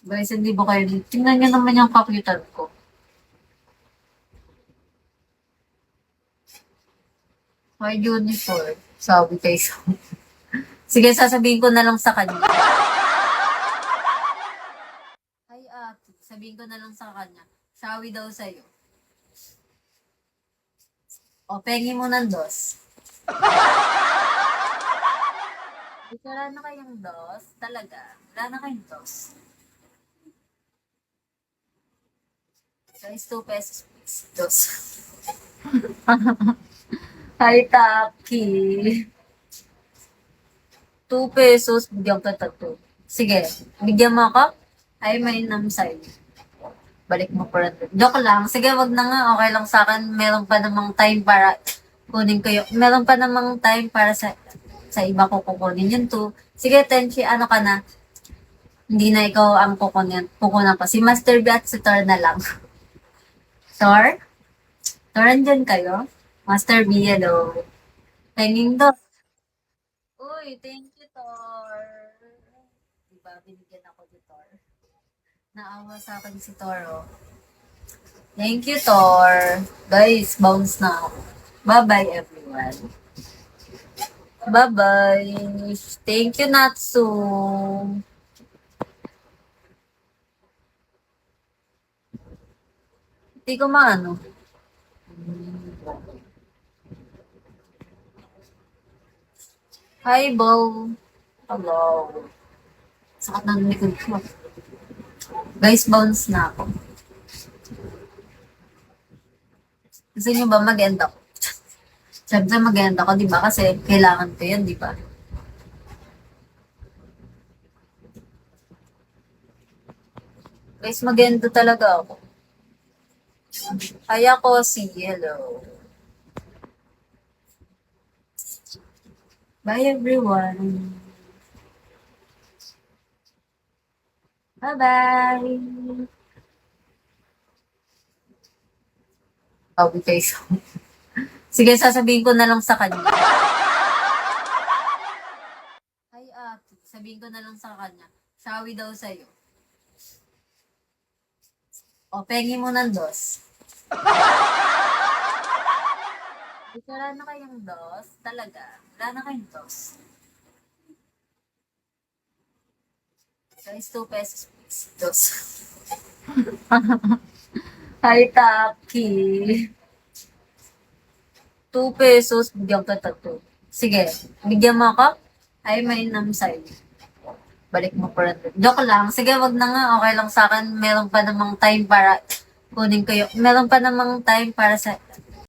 Guys, hindi ba kayo? Tingnan nyo naman yung kakutan ko. My uniform. Sabi kayo. Sige, sasabihin ko na lang sa kanya. Ay, ate. Sabihin ko na lang sa kanya. Sawi daw sa'yo. O, pengi mo ng dos. Wala na kayong dos? Talaga? Wala na kayong dos? Guys, 2 pesos please. Dos. Hi, Taki. 2 pesos, bigyan ka tato. Sige, bigyan mo ako. Ay, may namsay. Balik mo pa rin. Joke lang. Sige, wag na nga. Okay lang sa akin. Meron pa namang time para kunin ko yung... Meron pa namang time para sa iba ko kukunin yun too. Sige, Tenchi, ano ka na? Hindi na ikaw ang kukunan ko. Si Master B at si Tor na lang. Tor? Tor, andyan kayo? Master B, hello. Hanging do. Uy, thank you, Tor. Diba, binigyan ako ni Tor. Naawa sa akin si Tor, oh. Thank you, Tor. Guys, bounce na ako. Bye-bye, everyone. Bye-bye. Thank you, Natsu. Hindi ko maano. Hi, Bo. Hello. Sakit ng likod ko. Guys, bounce na ako. Gusto nyo ba mag-end ako? Siyempre mag-end ako, di ba? Kasi kailangan ko yan, di ba? Guys, mag-end talaga ako. Ay ako si Hello. Bye everyone. Bye-bye. Sabi kayo. Sige, sasabihin ko na lang sa kanya. Ay, ate. Sabihin ko na lang sa kanya. Sawi daw sa'yo. O, pengi mo ng dos. Wala na kayong dos? Talaga? Wala na kayong dos? Guys, 2 pesos please. Dos. Hi, Taki. 2 pesos, bigyan ka tato. Sige, bigyan mo ako. Ay, may namsay. Balik mo pa rin. Joke lang. Sige, wag na nga. Okay lang sa akin. Meron pa namang time para kunin ko yung... Meron pa namang time para